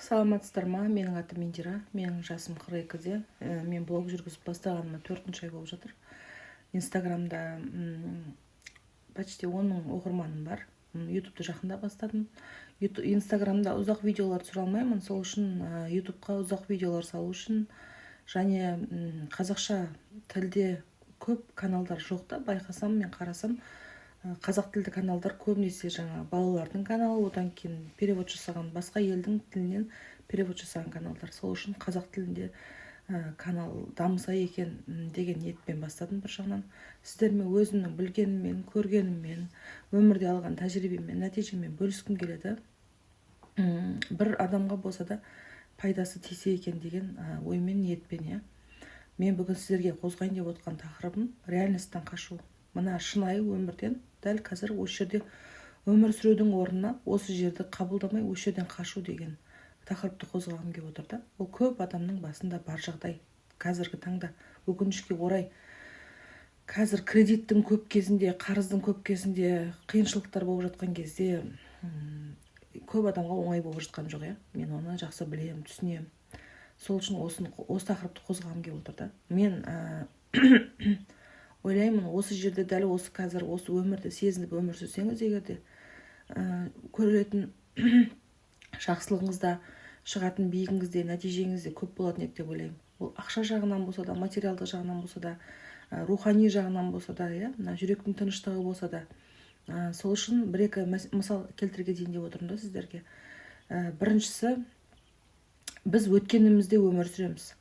Саламатсыздар ма? Менің атым Индира, менің жасым 42-де. Мен блог жүргізіп бастағаныма 4-ші ай болып жатыр. Инстаграмда почти 10 мың оқырманым бар. Ютубты жақында бастадым. Инстаграмда ұзақ видеолар түсіре алмаймын, сол үшін ютубқа ұзақ видеолар салу үшін және қазақша тілде көп каналдар жоқ та, байқасам мен қарасам қазақ тілді каналдар көбінесе жаңа балалардың каналы, одан кейін перевод жасаған басқа елдің тілінен перевод жасаған каналдар. Сол үшін қазақ тілінде канал дамыса екен деген ниетпен бастадым бір жағынан. Сіздермен өзімнің білгеніммен, көргеніммен, өмірде алған тәжірибеммен, нәтижемен бөліскім келеді. Бір адамға болса да пайдасы тисе екен деген оймен, ниетпен. Мен бүгін сіздерге қозғайын деп отқан тақырыбым реальностьтан қашу. Мына шынайы өмірден дәл қазір осы жерде өмір сүрудің орнына осы жерді қабылдамай осы жерден қашу деген тақырыпты қозғағым келіп отыр да. Ол көп адамның басында бар жағдай. Қазіргі таңда өкінішке орай қазір кредиттің көп кезінде, қарыздың көп кезінде, қиыншылықтар болып жатқан кезде көп адамға оңай болып жатқан жоқ. Мен оны жақсы білемін, түсінемін. Сол үшін осы тақырыпты қозғағым келіп отыр да. Мен ойлаймын, осы жерде дәл осы қазір осы өмірді сезініп өмір сүрсеңіз егерде көретін жақсылығыңызда, шығатын биігіңізде, нәтижеңізде көп болатын еді деп ойлаймын. Ол ақша жағынан болса да, материалдық жағынан болса да, рухани жағынан болса да, мына жүректің тыныштығы болса да. Сол үшін бір-екі мысал келтіруге дейін деп отырмын да сіздерге. Біріншісі, біз өткенімізде өмір сүреміз.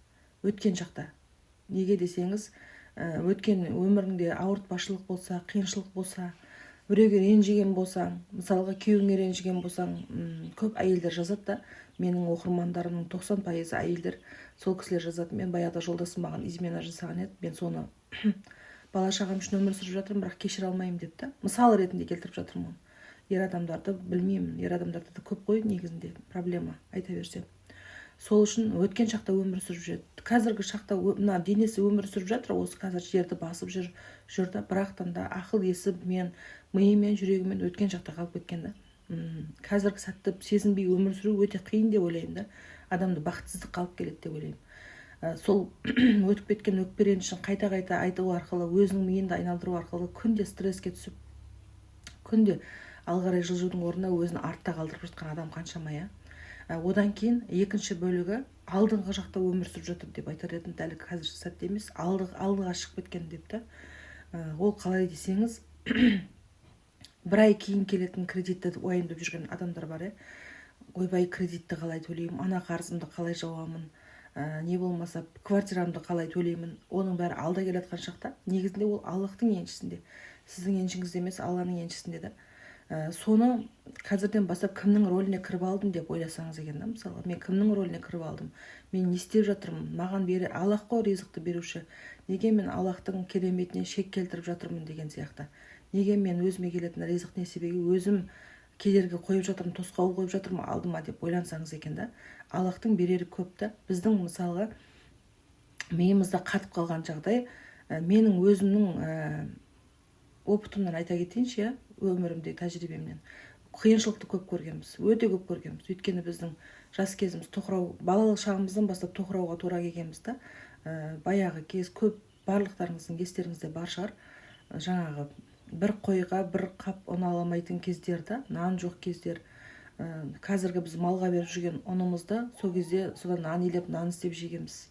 Өткен шақта. Неге десеңіз, өткен өміріңде ауыртпашылық болса, қиыншылық болса, біреуге ренжіген болсаң, мысалға күйеуіңе ренжіген болсаң, көп әйелдер жазады да, менің оқырмандарымның 90% әйелдер, сол кісілер жазады. Мен баяғыда жолдасым маған измена жасаған еді, мен соны бала шағам үшін өмір сүріп жатырмын, бірақ кешіре алмаймын деп та. Мысал ретінде келтіріп жатырмын. Ер адамдарды білмеймін, ер адамдарда да көп қой негізінде проблема, айта берсем. Сол үшін өткен шақта өмір сүріп жүреді. Қазіргі шақта мына денесі өмір сүріп жатыр, осы қазір жерді басып жүрді, бірақтан да ақыл есіп мен, миымен, жүрегімен өткен шақта қалып кеткен да. Қазіргі сәтті сезінбей өмір сүру өте қиын деп ойлаймын да. Адамды бақытсыздық қалып келеді деп ойлаймын. Сол өтіп кеткен өкпе-ренішін қайта-қайта айту арқылы, өзінің миында айналдыру арқылы күнде стресске түсіп, күнде алға қарай жылжудың орнына өзін артта қалдырып жатқан адам қаншама. Одан кейін екінші бөлігі алдыңғы жақта өмір сүріп жатыр деп айтар едім, дәл қазір сәтте емес, алдыға шығып кеткен деп та. Ол қалай десеңіз, бір ай кейін келетін кредитті уайымдап жүрген адамдар бар. Ойбай, кредитті қалай төлеймін, ана қарызымды қалай жауамын, не болмаса квартирамды қалай төлеймін. Оның бәрі алда келатқан шақта, негізінде ол Аллахтың еншісінде, сіздің еншіңізде емес, Алланың еншісінде да. Соны қазірден бастап кімнің рөліне кіріп алдым деп ойласаңыз екен да, мысалы, мен кімнің рөліне кіріп алдым, мен не істеп жатырмын, маған Аллах қой ризықты беруші, неге мен Аллахтың кереметіне шек келтіріп жатырмын деген сияқты, неге мен өзіме келетін ризық несібеге өзім кедергі қойып жатырмын, тосқауыл қойып жатырмын алдыма деп ойлансаңыз екен да. Аллахтың берері көп та. Біздің мысалға миымызда қатып қалған жағдай, менің өзімнің опытымнан айта кетейінші, өмірімдегі тәжірибемнен. Қиыншылықты көп көргенбіз, өте көп көргенбіз. Өйткені біздің жас кезіміз балалық шағымыздан бастап тоқырауға тура келгенбіз да. Баяғы кез көп, барлықтарыңыздың естеріңізде бар шығар. Жаңағы бір қойға бір қап ұн ала алмайтын кездерді, нан жоқ кездер. Қазіргі біз малға беріп жүрген ұнымызды сол кезде содан нан илеп, нан істеп жегенбіз.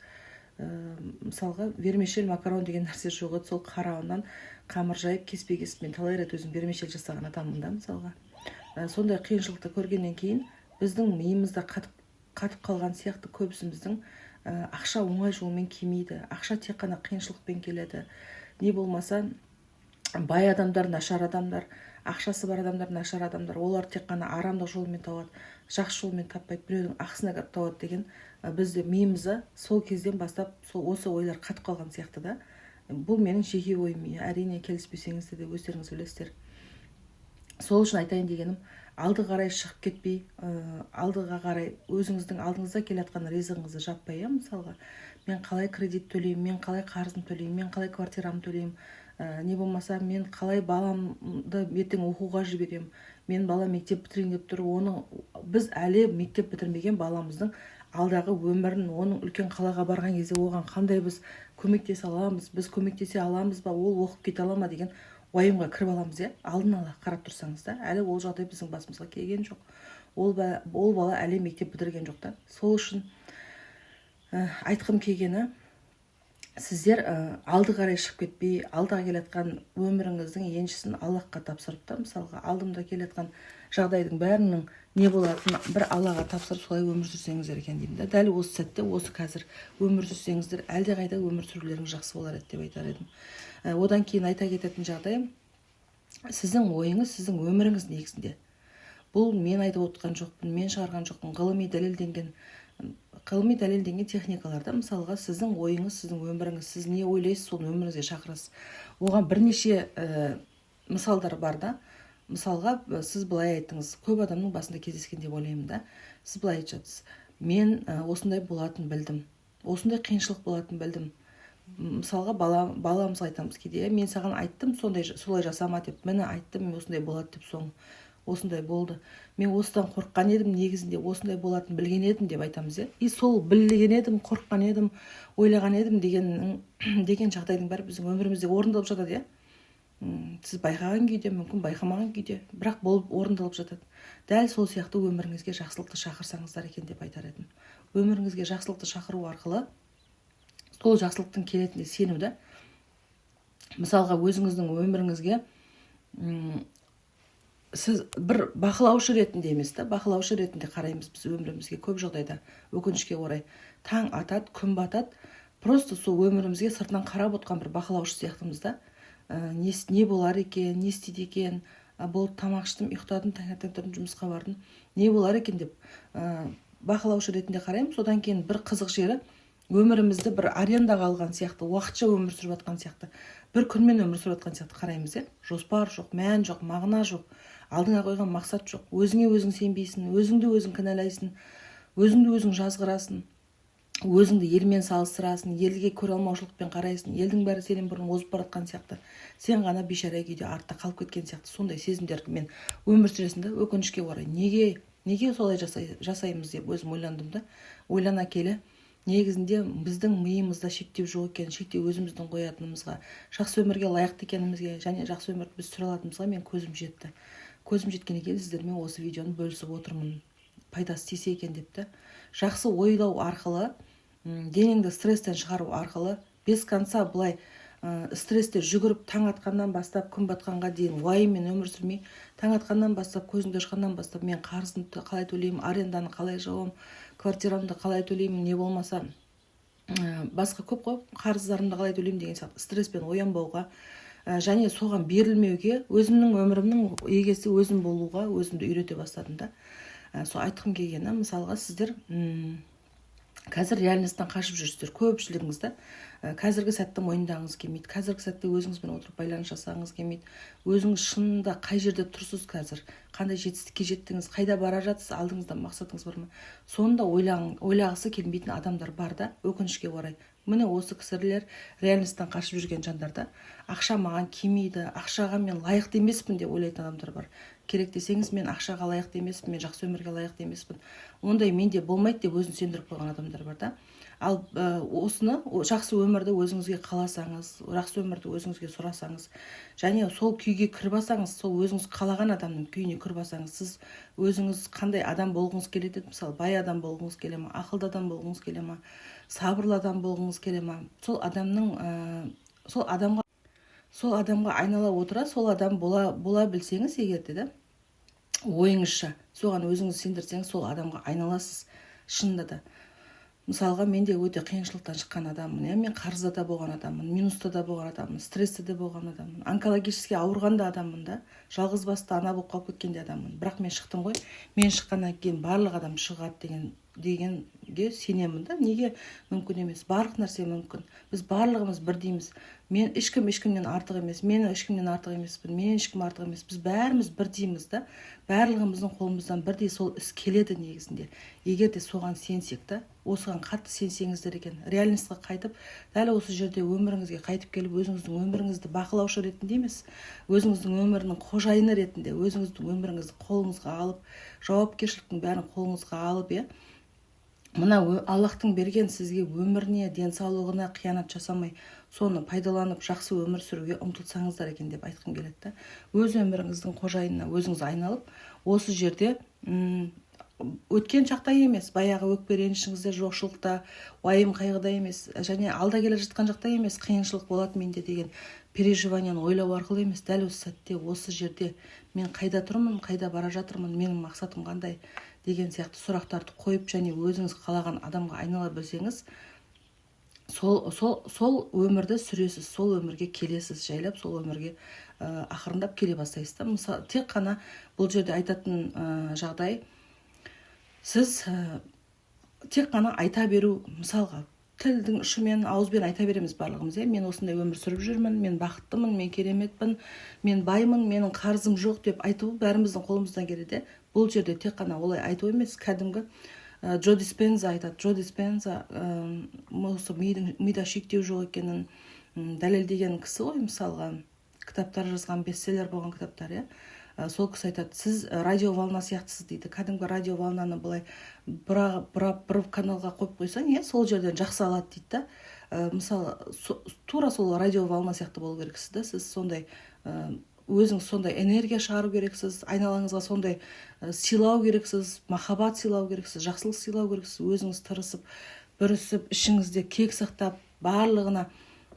Мысалға вермишель, макарон деген нәрсе жоқ еді, сол қара ұннан қамыр жайып кеспе-кеспен талай рет өзім вермишель жасаған адаммын да, мысалға. Сондай қиыншылықты көргеннен кейін біздің миымызда қатып қалған сияқты көбісіміздің ақша оңай жолмен келмейді. Ақша тек қана қиыншылықпен келеді. Не болмаса бай адамдар, нашар адамдар, ақшасы бар адамдар, нашар адамдар, олар тек қана арамдық жолмен табады, жақсы жолмен таппайды, біреудің ақысына кіріп табады деген бізде миымызда сол кезден бастап осы ойлар қатып қалған сияқты да. Бұл менің жеке ойым, әрине келіспесеңіздер де өздеріңіз білесіздер. Сол үшін айтайын дегенім, алды қарай шығып кетпей, алдыға қарай өзіңіздің алдыңызда келатқан ризығыңызды жаппай, мысалға, мен қалай кредит төлеймін, мен қалай қарызым төлеймін, мен қалай квартирамды төлеймін, не болмаса мен қалай баламды ертең оқуға жіберемін, мен бала мектеп бітірейін деп тұр, оны біз әлі мектеп бітірмеген баламыздың алдағы өмірін, оның үлкен қалаға барған кезде оған қандай біз көмектесе аламыз, біз көмектесе аламыз ба, ол оқып кете ала ма деген уайымға кіріп аламыз. Алдын ала қарап тұрсаңыз да, әлі ол жағдай біздің басымызға келген жоқ. Ол бала әлі мектеп бітірген жоқ та. Сол үшін айтқым келгені, сіздер алды қарай шығып кетпей, алдыға келатқан өміріңіздің еншісін Аллахқа тапсырып та, мысалға алдымда келатқан жағдайдың бәрінің не болатынын бір Аллаға тапсырып солай өмір сүрсеңіздер екен деймін да. Дәл осы сәтте, осы қазір өмір сүрсеңіздер, әлдеқайда өмір сүрулеріңіз жақсы болар еді деп айтар едім. Одан кейін айта кететін жағдай, сіздің ойыңыз, сіздің өміріңіз негізінде. Бұл мен айтып отқан жоқпын, мен шығарған жоқпын, ғылыми дәлелденген техникаларда, мысалға сіздің ойыңыз, сіздің өміріңіз, сіз не ойлайсыз, соны өміріңізге шақырасыз. Оған бірнеше мысалдар бар да. Мысалға сіз былай айттыңыз, көп адамның басында кездескен деп ойлаймын да. Сіз былай айтасыз, мен осындай болатын білдім, осындай қиыншылық болатын білдім. Мысалға баламызға айтамыз кейде, мен саған айттым, солай жасама деп, мені айттым, мен осындай болады деп, соң осындай болды. Мен осыдан қорыққан едім, негізінде осындай болатын білген едім деп айтамыз. И сол білген едім, қорыққан едім, ойлаған едім деген жағдайдың бәрі біздің өмірімізде орындалып жатады. Сіз байқаған күйде, мүмкін байқамаған күйде, бірақ болып орындалып жатады. Дәл сол сияқты өміріңізге жақсылықты шақырсаңыздар екен деп айтар едім. Өміріңізге жақсылықты шақыру арқылы сол жақсылықтың келетініне сену да. Мысалға өзіңіздің өміріңізге сіз бір бақылаушы ретінде емес та, бақылаушы ретінде қараймыз біз өмірімізге көп жағдайда, өкінішке орай. Таң атады, күн батады, просто сол өмірімізге сыртынан қарап отқан бір бақылаушы сияқтымыз да. Не болар екен, не істейді екен, болып тамақ іштім, ұйықтадым, таңертең тұрдым, жұмысқа бардым, не болар екен деп бақылаушы ретінде қараймыз. Содан кейін бір қызық жері, өмірімізді бір арендаға алған сияқты, уақытша өмір сүріп жатқан сияқты, бір күнмен өмір сүріп жатқан сияқты қараймыз. Жоспар жоқ, мән жоқ, мағына жоқ, алдыңа қойған мақсат жоқ, өзіңе өзің сенбейсің, өзіңді өзің кінәлайсың, өзіңді өзің жазғырасың, өзіңді елмен салыстырасың, елге көре алмаушылықпен қарайсың, елдің бәрі сенен бұрын озып баратқан сияқты, сен ғана бейшара күйде артта қалып кеткен сияқты, сондай сезімдермен өмір сүресің да. Өкінішке орай, неге солай жасаймыз деп өзім ойландым да. Ойлана келе, негізінде біздің миымызда шектеу жоқ екен, шектеу өзіміздің қоятынымызға, жақсы өмірге лайықты екенімізге және жақсы өмірді біз сүре алатынымызға мен көзім жетті. Көзім жеткеннен кейін сіздермен осы видеоны бөлісіп отырмын, пайдасы тисе екен деп та. Жақсы ойлау арқылы, денеңді стресстен шығару арқылы, без конца былай стрессте жүгіріп, таң атқаннан бастап күн батқанға дейін уайыммен өмір сүрмей, таң атқаннан бастап, көзіңді ашқаннан бастап, мен қарызымды қалай төлеймін, аренданы қалай жауам, квартирамды қалай төлеймін, не болмаса басқа көп қой, қарыздарымды қалай төлеймін деген сияқты стресспен оянбауға және соған берілмеуге, өзімнің өмірімнің егесі өзім болуға өзімді үйрете бастадым да. Сол айтқым келгені, мысалға сіздер қазір реальностьтан қашып жүрсіздер, көпшілігіңіз да. Қазіргі сәтті мойындағыңыз келмейді, қазіргі сәтте өзіңізбен отырып байланыс жасағыңыз келмейді. Өзіңіз шынында қай жерде тұрсыз қазір, қандай жетістікке жеттіңіз, қайда бара жатсыз, алдыңызда мақсатыңыз бар ма? Соны да ойлағысы келмейтін адамдар бар да, өкінішке орай. Міне осы кісілер реальностьтан қашып жүрген жандарда. Ақша маған келмейді, ақшаға мен лайықты емеспін деп ойлайтын адамдар бар. Керек десеңіз, мен ақшаға лайықты емеспін, мен жақсы өмірге лайықты емеспін. Ондай менде болмайды деп өзін сендіріп қойған адамдар бар да. Ал осыны, жақсы өмірді өзіңізге қаласаңыз, жақсы өмірді өзіңізге сұрасаңыз, және сол күйге кіріп алсаңыз, сол өзіңіз қалаған адамның күйіне кіріп алсаңыз, сіз өзіңіз қандай адам болғыңыз келеді? Мысалы, бай адам болғыңыз келе ма, ақылды адам болғыңыз келе ма, сабырлы адам болғыңыз келе ма? Сол адамға айнала отыра, сол адам бола білсеңіз, егерде да, ойыңызша, соған өзіңіз сендірсеңіз, сол адамға айналасыз шынында да. Мысалға, мен де өте қиыншылықтан шыққан адаммын, мен қарызда да болған адаммын, минуста да болған адаммын, стрессте де болған адаммын, онкологически ауырған да адаммын да, жалғыз басты ана болып қалып кеткен де адаммын. Бірақ мен шықтым ғой, мен шыққаннан кейін барлық адам шығады дегенге сенемін да. Неге мүмкін емес? Барлық нәрсе мүмкін. Біз барлығымыз бірдейміз. Мен ешкімнен артық емес, мен ешкімнен артық емеспін, мен ешкім артық емес. Біз бәріміз бірдейміз да. Барлығымыздың қолымыздан бірдей сол іс келеді негізінде. Егер де соған сенсек та, осыған қатты сенсеңіздер екен, реальностьқа қайтып, дәл осы жерде өміріңізге қайтып келіп, өзіңіздің өміріңізді бақылаушы ретінде емес, өзіңіздің өмірінің қожайыны ретінде, өзіңіздің өміріңізді қолыңызға алып, жауапкершіліктің бәрін қолыңызға алып, мына Аллахтың берген сізге өміріне, денсаулығына қиянат жасамай, соны пайдаланып жақсы өмір сүруге ұмтылсаңыздар екен деп айтқым келеді да. Өз өміріңіздің қожайынына өзіңіз айналып, осы жерде өткен шақта емес, баяғы өкпе ренішіңізде, жоқшылықта, уайым қайғыда емес, және алда келе жатқан жақта емес, қиыншылық болады менде деген переживанияны ойлау арқылы емес, дәл осы сәтте, осы жерде мен қайда тұрмын, қайда бара жатырмын, менің мақсатым қандай деген сияқты сұрақтарды қойып, және өзіңіз қалаған адамға айнала білсеңіз, сол өмірді сүресіз, сол өмірге келесіз, жайлап сол өмірге ақырындап келе бастайсыз да. Мысалы, тек қана бұл жерде айтатын жағдай, сіз тек қана айта беру, мысалға тілдің ұшымен, ауызбен айта береміз барлығымыз, мен осындай өмір сүріп жүрмін, мен бақыттымын, мен кереметпін, мен баймын, менің қарызым жоқ деп айту бәріміздің қолымыздан келеді. Бұл жерде тек қана олай айту емес, кәдімгі Джо Диспенза айтады. Джо Диспенза осы мида шектеу жоқ екенін дәлелдеген кісі ғой, мысалға кітаптар жазған, бестселлер болған кітаптар, сол кісі айтады, сіз радио волна сияқтысыз дейді. Кәдімгі радио волнаны былай бір каналға қойып қойсаң, сол жерден жақсы алады дейді да. Мысалы, тура сол радио волна сияқты болу керексіз да. Сіз сондай өзіңіз сондай энергия шығару керексіз, айналаңызға сондай сыйлау керексіз, махаббат сыйлау керексіз, жақсылық сыйлау керексіз. Өзіңіз тырысып, бүрісіп, ішіңізде кек сақтап, барлығына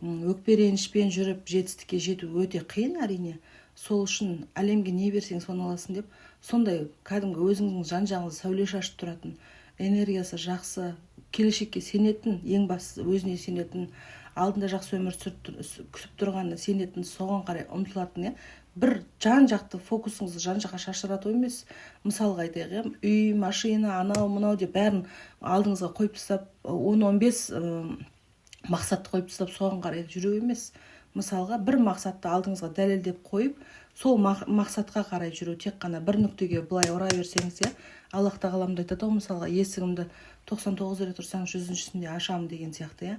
өкпе ренішпен жүріп, жетістікке жету өте қиын, әрине. Сол үшін әлемге не берсең соны аласың деп, сондай кәдімгі өзіңіздің жан-жағыңызды сәуле шашып тұратын, энергиясы жақсы, келешекке сенетін, ең бастысы өзіне сенетін, алдында жақсы өмір күтіп тұрғанына сенетін, соған қарай ұмтылатын, бір жан-жақты фокусыңызды жан-жаққа шашырату емес. Мысалға айтайық, үй, машина, анау, мынау деп бәрін алдыңызға қойып тастап, 10-15 мақсатты қойып тастап, соған қарай жүру емес. Мысалға, бір мақсатты алдыңызға дәлелдеп қойып, сол мақсатқа қарай жүру, тек қана бір нүктеге былай ұра берсеңіз, Аллах тағаламда айтады, мысалға, есігімді 99 рет ұрсаң, 100-сінде ашамын деген сияқты,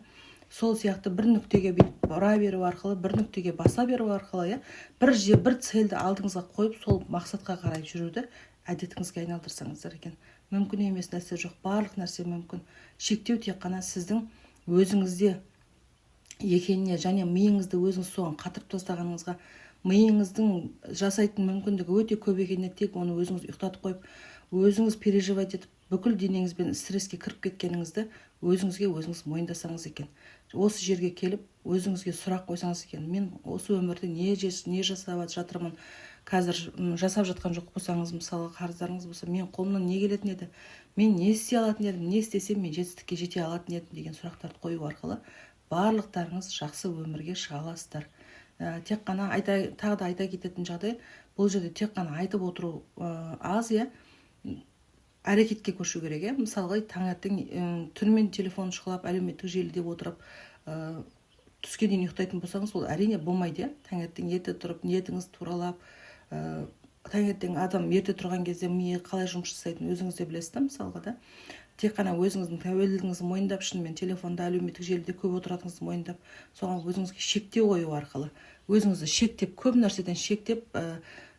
сол сияқты бір нүктеге ұра беру арқылы, бір нүктеге баса беру арқылы, бір цельді алдыңызға қойып, сол мақсатқа қарай жүруді әдетіңізге айналдырсаңыздар екен. Мүмкін емес нәрсе жоқ, барлық нәрсе мүмкін. Шектеу тек қана сіздің өзіңізде екеніне, және миыңызды өзіңіз соған қатырып тастағаныңызға, миыңыздың жасайтын мүмкіндігі өте көп екеніне, тек оны өзіңіз ұйықтатып қойып, өзіңіз переживать етіп, бүкіл денеңізбен стресске кіріп кеткеніңізді өзіңізге өзіңіз мойындасаңыз екен. Осы жерге келіп, өзіңізге сұрақ қойсаңыз екен, мен осы өмірде не жасап жатырмын, қазір жасап жатқан жоқ болсаңыз, мысалы қарыздарыңыз болса, мен қолымнан не келетін еді, мен не істей алатын едім, не істесем мен жетістікке жете алатын едім деген сұрақтарды қою арқылы барлықтарыңыз жақсы өмірге шыға аласыздар. Тек қана тағы да айта кететін жағдай, бұл жерде тек қана айтып отыру аз, әрекетке көшу керек. Мысалға, таңертең түнімен телефон шұқылап, әлеуметтік желіде отырып, түске дейін ұйықтайтын болсаңыз, ол әрине болмайды. Таңертең ерте тұрып, ниетіңіз туралап, таңертең адам ерте тұрған кезде миы қалай жұмыс жасайтынын өзіңіз де білесіз, мысалға да. Тек қана өзіңіздің тәуелділігіңізді мойындап, шынымен телефонда, әлеуметтік желіде көп отыратыныңызды мойындап, соған өзіңізге шектеу қою арқылы, өзіңізді шектеп, көп нәрседен шектеп,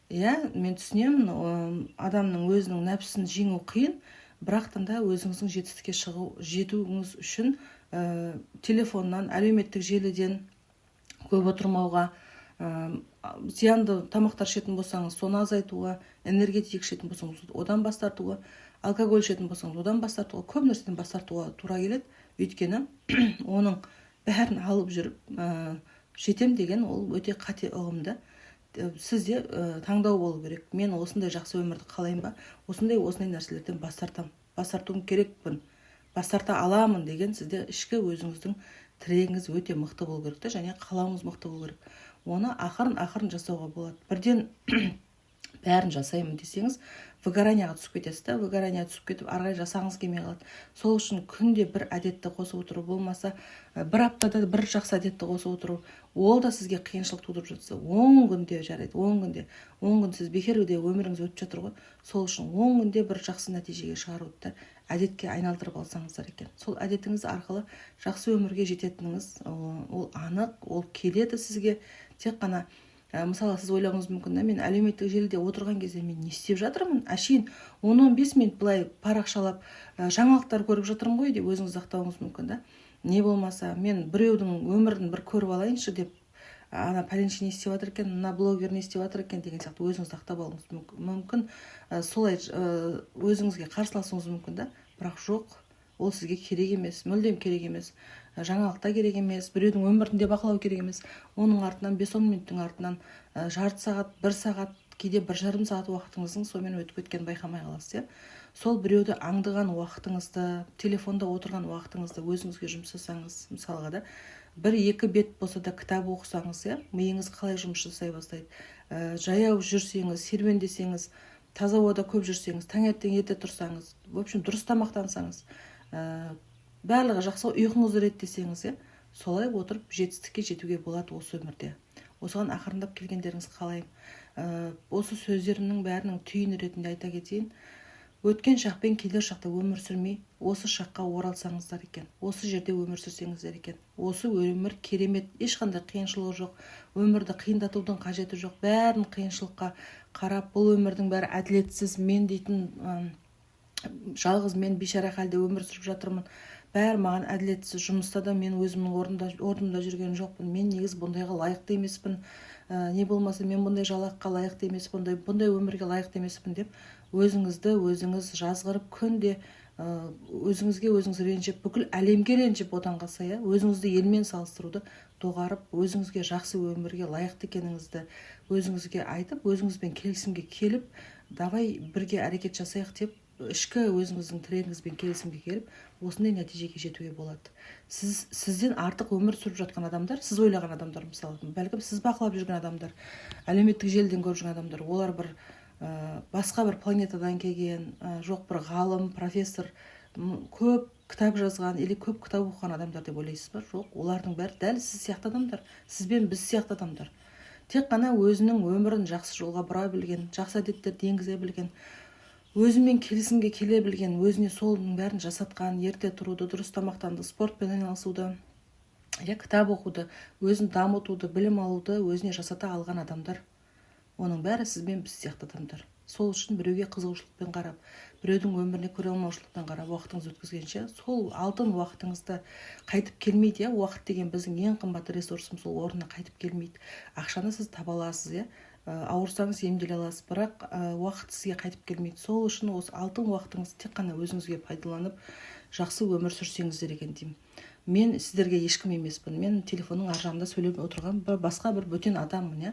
мен түсінемін, адамның өзінің нәпсісін жеңу қиын, бірақтан да өзіңіздің жетістікке жетуіңіз үшін телефоннан, әлеуметтік желіден көп отырмауға, зиянды тамақтар ішетін болсаңыз, соны азайтуға, энергетик ішетін болсаңыз, одан бас тартуға, алкоголь ішетін болсаңыз, одан бас тартуға, көп нәрседен бас тартуға тура келеді. Өйткені оның бәрін алып жүріп жетем деген ол өте қате ұғымды. Сізде таңдау болу керек. Мен осындай жақсы өмірді қалаймын ба, осындай нәрселерден бас тартуым керекпін, бас тарта аламын деген сізде ішкі өзіңіздің тірегіңіз өте мықты болу керек, және қалауыңыз мықты болу керек. Оны ақырын жасауға болады. Бірден бәрін жасаймын десеңіз, выгоранияға түсіп кетесіз да, выгоранияға түсіп кетіп, арғай жасағыңыз келмей қалады. Сол үшін күнде бір әдетті қосып отыру, болмаса бір аптада бір жақсы әдетті қосып отыру, ол да сізге қиыншылық тудырып жатса, 10 күнде жарайды, 10 күн сіз бекерде өміріңіз өтіп жатыр ғой. Сол үшін 10 күнде бір жақсы нәтижеге шығаруды әдетке айналдырып алсаңыздар екен. Сол әдетіңіз арқылы жақсы өмірге жететініңіз ол анық, ол келеді сізге. Тек қана мысалы сіз ойлауыңыз мүмкін да, мен әлеуметтік желіде отырған кезде мен не істеп жатырмын, әшейін 10-15 минут былай парақшалап жаңалықтар көріп жатырмын ғой деп өзіңіз ақтауыңыз мүмкін да. Не болмаса мен біреудің өмірін бір көріп алайыншы деп, ана пәленше не істеп жатыр екен, мына блогер не істеп жатыр екен деген сияқты өзіңізді ақтап алуыңыз мүмкін. Солай өзіңізге қарсыласуыңыз мүмкін да. Бірақ жоқ, ол сізге керек емес, мүлдем керек емес. Жаңалықта керек емес, біреудің өмірінде бақылау керек емес. Оның артынан 5-10 минуттың артынан жарты сағат, 1 сағат, кейде 1,5 сағат уақытыңыздың сонымен өтіп кеткенін байқамай қаласыз. Сол біреуді аңдыған уақытыңызды, телефонда отырған уақытыңызды өзіңізге жұмсасаңыз, мысалға да, 1-2 бет болса да кітап оқысаңыз, миыңыз қалай жұмыс жасай бастайды. Жаяу жүрсеңіз, серуендесеңіз, таза ауада көп жүрсеңіз, таңертең ерте тұрсаңыз, в общем, дұрыс тамақтансаңыз, барлығы жақсы, ұйқыңызды реттесеңіз, солай отырып жетістікке жетуге болады осы өмірде. Осыған ақырындап келгендеріңізді қалаймын. Осы сөздерімнің бәрінің түйіні ретінде айта кетейін. Өткен шақпен келер шақта өмір сүрмей, осы шаққа оралсаңыздар екен, осы жерде өмір сүрсеңіздер екен. Осы өмір керемет, ешқандай қиыншылығы жоқ, өмірді қиындатудың қажеті жоқ, бәрін қиыншылыққа қарап, бұл өмірдің бәрі әділетсіз, мен дейтін жалғыз мен бейшара халде өмір сүріп жатырмын, бәрі маған әділетсіз, жұмыста да мен өзімнің орнымда жүрген жоқпын, мен негізі бұндайға лайықты емеспін, не болмаса мен бұндай жалақыға лайықты емеспін, бұндай өмірге лайықты емеспін деп өзіңізді өзіңіз жазғырып, күнде өзіңізге өзіңіз ренжіп, бүкіл әлемге ренжіп одан қалса, өзіңізді елмен салыстыруды доғарып, өзіңізге жақсы өмірге лайықты екеніңізді өзіңізге айтып, өзіңізбен келісімге келіп, давай бірге әрекет жасайық деп, ішкі өзіңіздің тірегіңізбен келісімге келіп, осындай нәтижеге жетуге болады. Сізден артық өмір сүріп жатқан адамдар, сіз ойлаған адамдар, мысалы, бәлкім сіз бақылап жүрген адамдар, әлеуметтік желіден көріп жүрген адамдар, олар бір басқа бір планетадан келген, жоқ бір ғалым, профессор, көп кітап жазған или көп кітап оқыған адамдар деп ойлайсыз ба? Жоқ, олардың бәрі дәл сіз сияқты адамдар, сізбен біз сияқты адамдар. Тек қана өзінің өмірін жақсы жолға бұра білген, жақсы әдеттерді енгізе білген, өзімен келісімге келе білген, өзіне солының бәрін жасатқан, ерте тұруды, дұрыс тамақтанды, спортпен айналысуды, кітап оқуды, өзін дамытуды, білім алуды өзіне жасата алған адамдар. Оның бәрі сізбен біз сияқты адамдар. Сол үшін біреуге қызығушылықпен қарап, біреудің өміріне көре алмаушылықпен қарап уақытыңыз өткізгенше, сол алтын уақытыңызды қайтып келмейді. Уақыт деген біздің ең қымбат ресурсымыз, ол орнына қайтып келмейді. Ақшаны сіз таба аласыз, ауырсаңыз емделе аласыз, бірақ уақыт сізге қайтып келмейді. Сол үшін осы алтын уақытыңызды тек қана өзіңізге пайдаланып, жақсы өмір сүрсеңіздер екен деймін. Мен сіздерге ешкім емеспін. Мен телефонның ар жағында сөйлеп отырған басқа бір бөтен адаммын,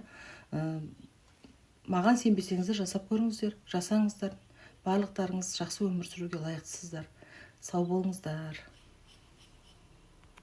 Маған сенбесеңіздер жасап көріңіздер, жасаңыздар. Барлықтарыңыз жақсы өмір сүруге лайықтысыздар. Сау болыңыздар.